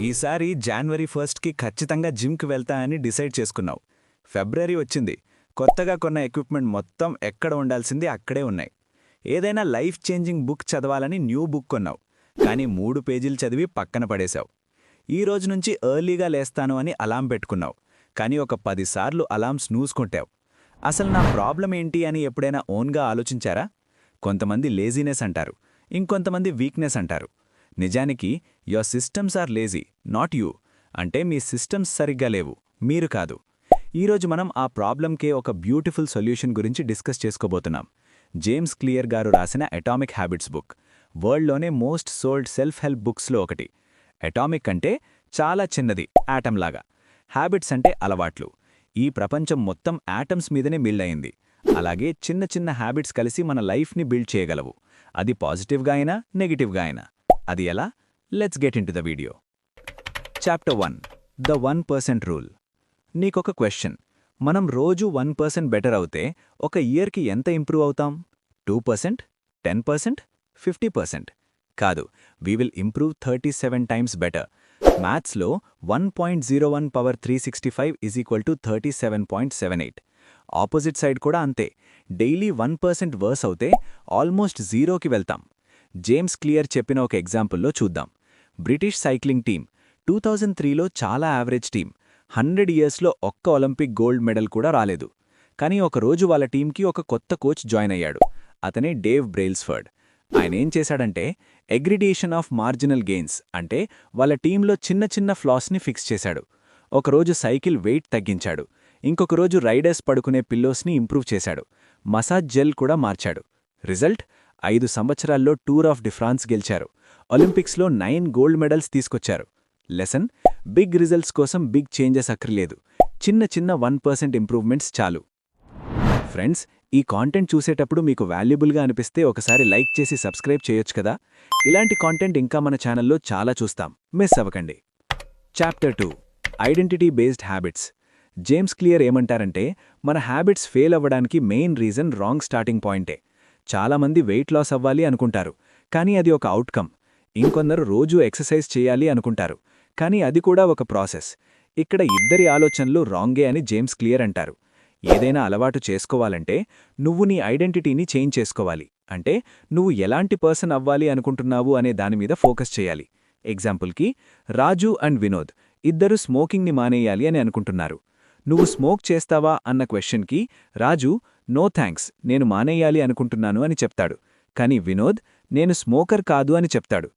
ఈసారి జనవరి 1కి ఖచ్చితంగా జిమ్కి వెళ్తా అని డిసైడ్ చేసుకున్నావు. ఫిబ్రవరి వచ్చింది. కొత్తగా కొన్న ఎక్విప్మెంట్ మొత్తం ఎక్కడ ఉండాల్సింది అక్కడే ఉన్నాయి. ఏదైనా లైఫ్ చేంజింగ్ బుక్ చదవాలని న్యూ బుక్ కొన్నావు, కానీ 3 పేజీలు చదివి పక్కన పడేశావు. ఈ రోజు నుంచి ఎర్లీగా లేస్తాను అని అలాం పెట్టుకున్నావు, కానీ ఒక 10 సార్లు అలాం స్నూజ్ కొట్టావు. అసలు నా ప్రాబ్లం ఏంటి అని ఎప్పుడైనా ఓన్గా ఆలోచించారా? కొంతమంది లేజీనెస్ అంటారు, ఇంకొంతమంది వీక్నెస్ అంటారు. నిజానికి your systems are lazy, not you. అంటే మీ సిస్టమ్స్ సరిగ్గా లేవు, మీరు కాదు. ఈరోజు మనం ఆ ప్రాబ్లంకే ఒక బ్యూటిఫుల్ సొల్యూషన్ గురించి డిస్కస్ చేసుకోబోతున్నాం. జేమ్స్ క్లియర్ గారు రాసిన అటామిక్ హ్యాబిట్స్ బుక్ వరల్డ్లోనే మోస్ట్ సోల్డ్ సెల్ఫ్ హెల్ప్ బుక్స్లో ఒకటి. అటామిక్ అంటే చాలా చిన్నది, యాటంలాగా. హ్యాబిట్స్ అంటే అలవాట్లు. ఈ ప్రపంచం మొత్తం యాటమ్స్ మీదనే బిల్డ్ అయింది. అలాగే చిన్న చిన్న హ్యాబిట్స్ కలిసి మన లైఫ్ని బిల్డ్ చేయగలవు. అది పాజిటివ్గా అయినా నెగిటివ్గా అయినా. అది ఎలా? Let's get in to the video. Chapter 1, the 1% rule. నీకొక క్వశ్చన్. మనం రోజు 1% బెటర్ అవుతే ఒక ఇయర్కి ఎంత ఇంప్రూవ్ అవుతాం? 2%, 10%, 50%? కాదు, we will improve 37 times better. మ్యాథ్స్లో 1.01 పవర్ 365 = 37.78. ఆపోజిట్ సైడ్ కూడా అంతే. డైలీ 1% వర్స్ అవుతే ఆల్మోస్ట్ జీరోకి వెళ్తాం. జేమ్స్ క్లియర్ చెప్పిన ఒక ఎగ్జాంపుల్లో చూద్దాం. బ్రిటిష్ సైక్లింగ్ టీం 2003లో చాలా యావరేజ్ టీం. 100 ఇయర్స్లో ఒక్క ఒలింపిక్ గోల్డ్ మెడల్ కూడా రాలేదు. కానీ ఒకరోజు వాళ్ళ టీంకి ఒక కొత్త కోచ్ జాయిన్ అయ్యాడు. అతనే డేవ్ బ్రెయిల్స్ఫర్డ్. ఆయనేం చేశాడంటే అగ్రిగేషన్ ఆఫ్ మార్జినల్ గెయిన్స్, అంటే వాళ్ళ టీంలో చిన్న చిన్న ఫ్లాస్ని ఫిక్స్ చేశాడు. ఒకరోజు సైకిల్ వెయిట్ తగ్గించాడు, ఇంకొక రోజు రైడర్స్ పడుకునే పిల్లోస్ని ఇంప్రూవ్ చేశాడు, మసాజ్ జెల్ కూడా మార్చాడు. రిజల్ట్? 5 సంవత్సరాల్లో టూర్ ఆఫ్ ది ఫ్రాన్స్ గెలిచారు. ఒలింపిక్స్లో 9 గోల్డ్ మెడల్స్ తీసుకొచ్చారు. లెసన్: బిగ్ రిజల్ట్స్ కోసం బిగ్ చేంజెస్ అక్కర్లేదు, చిన్న చిన్న 1% ఇంప్రూవ్మెంట్స్ చాలు. ఫ్రెండ్స్, ఈ కాంటెంట్ చూసేటప్పుడు మీకు వాల్యుబుల్గా అనిపిస్తే ఒకసారి లైక్ చేసి సబ్స్క్రైబ్ చేయొచ్చు కదా. ఇలాంటి కాంటెంట్ ఇంకా మన ఛానల్లో చాలా చూస్తాం, మిస్ అవ్వకండి. Chapter 2, identity based habits. James clear ఏమంటారంటే మన హ్యాబిట్స్ ఫెయిల్ అవ్వడానికి మెయిన్ రీజన్ రాంగ్ స్టార్టింగ్ పాయింటే. చాలామంది వెయిట్ లాస్ అవ్వాలి అనుకుంటారు, కానీ అది ఒక అవుట్కమ్. ఇంకొందరు రోజూ ఎక్సర్సైజ్ చేయాలి అనుకుంటారు, కానీ అది కూడా ఒక ప్రాసెస్. ఇక్కడ ఇద్దరి ఆలోచనలు రాంగే అని జేమ్స్ క్లియర్ అంటారు. ఏదైనా అలవాటు చేసుకోవాలంటే నువ్వు నీ ఐడెంటిటీని చేంజ్ చేసుకోవాలి. అంటే నువ్వు ఎలాంటి పర్సన్ అవ్వాలి అనుకుంటున్నావు అనే దానిమీద ఫోకస్ చేయాలి. ఎగ్జాంపుల్కి, రాజు అండ్ వినోద్ ఇద్దరు స్మోకింగ్ని మానేయాలి అని అనుకుంటున్నారు. నువ్వు స్మోక్ చేస్తావా అన్న క్వశ్చన్కి రాజు నో థ్యాంక్స్, నేను మానేయాలి అనుకుంటున్నాను అని చెప్తాడు. కానీ వినోద్ నేను స్మోకర్ కాదు అని చెప్తాడు.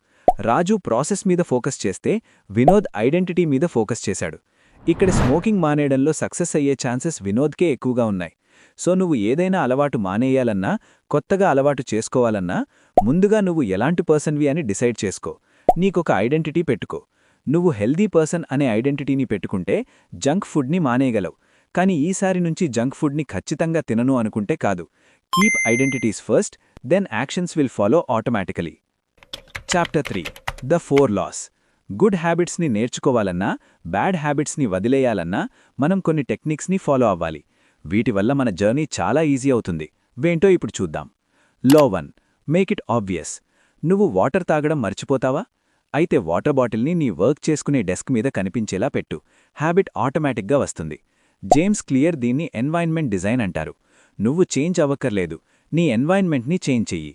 రాజు ప్రాసెస్ మీద ఫోకస్ చేస్తే వినోద్ ఐడెంటిటీ మీద ఫోకస్ చేశాడు. ఇక్కడ స్మోకింగ్ మానేయడంలో సక్సెస్ అయ్యే ఛాన్సెస్ వినోద్కే ఎక్కువగా ఉన్నాయి. సో నువ్వు ఏదైనా అలవాటు మానేయాలన్నా, కొత్తగా అలవాటు చేసుకోవాలన్నా ముందుగా నువ్వు ఎలాంటి పర్సన్వి అని డిసైడ్ చేసుకో. నీకొక ఐడెంటిటీ పెట్టుకో. నువ్వు హెల్దీ పర్సన్ అనే ఐడెంటిటీని పెట్టుకుంటే జంక్ ఫుడ్ని మానేయగలవు. కానీ ఈసారి నుంచి జంక్ ఫుడ్ని ఖచ్చితంగా తినను అనుకుంటే కాదు. Keep identities first, then actions will follow automatically. Chapter 3, the 4 laws. Good హ్యాబిట్స్ని నేర్చుకోవాలన్నా, బ్యాడ్ హ్యాబిట్స్ని వదిలేయాలన్నా మనం కొన్ని టెక్నిక్స్ని ఫాలో అవ్వాలి. వీటి వల్ల మన జర్నీ చాలా ఈజీ అవుతుంది. వేంటో ఇప్పుడు చూద్దాం. లా 1, మేక్ ఇట్ ఆబ్వియస్. నువ్వు వాటర్ తాగడం మర్చిపోతావా? అయితే వాటర్ బాటిల్ని నీ వర్క్ చేసుకునే డెస్క్ మీద కనిపించేలా పెట్టు. హ్యాబిట్ ఆటోమేటిక్గా వస్తుంది. జేమ్స్ క్లియర్ దీన్ని ఎన్వైర్న్మెంట్ డిజైన్ అంటారు. నువ్వు చేంజ్ అవ్వక్కర్లేదు, నీ ఎన్వైర్న్మెంట్ని చేంజ్ చెయ్యి.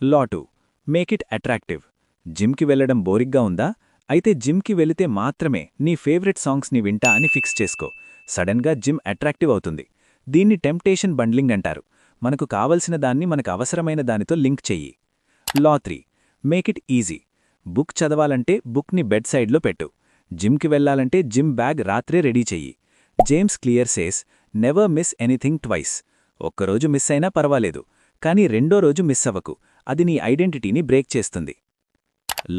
లా 2, మేక్ ఇట్ అట్రాక్టివ్. జిమ్కి వెళ్లడం బోరిగ్గా ఉందా? అయితే జిమ్కి వెళితే మాత్రమే నీ ఫేవరెట్ సాంగ్స్ని వింటా అని ఫిక్స్ చేసుకో. సడన్గా జిమ్ అట్రాక్టివ్ అవుతుంది. దీన్ని టెంప్టేషన్ బండ్లింగ్ అంటారు. మనకు కావలసిన దాన్ని మనకు అవసరమైన దానితో లింక్ చెయ్యి. లా 3, మేక్ ఇట్ ఈజీ. బుక్ చదవాలంటే బుక్ని బెడ్ సైడ్లో పెట్టు. జిమ్కి వెళ్లాలంటే జిమ్ బ్యాగ్ రాత్రే రెడీ చెయ్యి. James Clear says never miss anything twice. ఒక్కరోజు మిస్ అయినా పర్వాలేదు, కానీ రెండో రోజు మిస్ అవ్వకు. అది నీ ఐడెంటిటీని బ్రేక్ చేస్తుంది.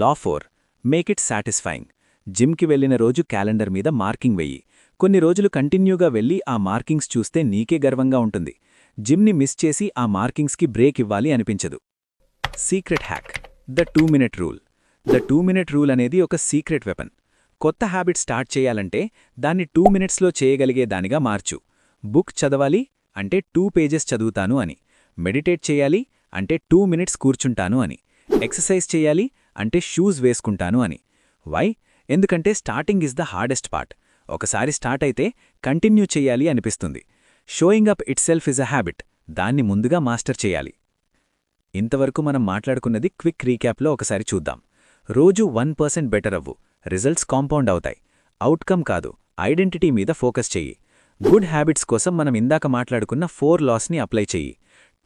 లా 4, మేక్ ఇట్ సాటిస్ఫైయింగ్. జిమ్కి వెళ్లిన రోజు క్యాలెండర్ మీద మార్కింగ్ వెయ్యి. కొన్ని రోజులు కంటిన్యూగా వెళ్లి ఆ మార్కింగ్స్ చూస్తే నీకే గర్వంగా ఉంటుంది. జిమ్ని మిస్ చేసి ఆ మార్కింగ్స్కి బ్రేక్ ఇవ్వాలి అనిపించదు. Secret hack, the 2-minute rule. The 2-minute rule అనేది ఒక సీక్రెట్ వెపన్. కొత్త హ్యాబిట్ స్టార్ట్ చేయాలంటే దాన్ని 2 మినిట్స్లో చేయగలిగే దానిగా మార్చు. బుక్ చదవాలి అంటే 2 పేజెస్ చదువుతాను అని. మెడిటేట్ చేయాలి అంటే 2 మినిట్స్ కూర్చుంటాను అని. ఎక్సర్సైజ్ చేయాలి అంటే షూస్ వేసుకుంటాను అని. వై? ఎందుకంటే starting is the hardest part. ఒకసారి స్టార్ట్ అయితే కంటిన్యూ చెయ్యాలి అనిపిస్తుంది. Showing up it self is a habit. దాన్ని ముందుగా మాస్టర్ చేయాలి. ఇంతవరకు మనం మాట్లాడుకున్నది క్విక్ రీక్యాప్లో ఒకసారి చూద్దాం. రోజు 1% బెటర్ అవ్వు, రిజల్ట్స్ కాంపౌండ్ అవుతాయి. అవుట్కమ్ కాదు, ఐడెంటిటీ మీద ఫోకస్ చెయ్యి. గుడ్ హ్యాబిట్స్ కోసం మనం ఇందాక మాట్లాడుకున్న 4 లాస్ని అప్లై చెయ్యి.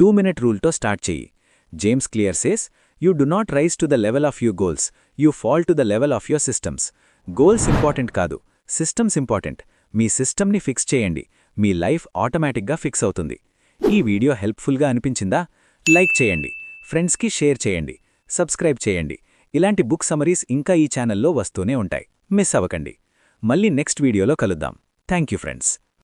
2-minute రూల్తో స్టార్ట్ చెయ్యి. James Clear says, you do not rise to the level of your goals, you fall to the level of your systems. Goals important కాదు, సిస్టమ్స్ ఇంపార్టెంట్. మీ సిస్టమ్ని ఫిక్స్ చేయండి, మీ లైఫ్ ఆటోమేటిక్గా ఫిక్స్ అవుతుంది. ఈ వీడియో హెల్ప్ఫుల్గా అనిపించిందా? లైక్ చేయండి, ఫ్రెండ్స్కి షేర్ చేయండి, సబ్స్క్రైబ్ చేయండి. ఇలాంటి బుక్ సమరీస్ ఇంకా ఈ ఛానల్లో వస్తూనే ఉంటాయి. మిస్ అవ్వకండి. మళ్ళీ నెక్స్ట్ వీడియోలో కలుద్దాం. Thank you friends.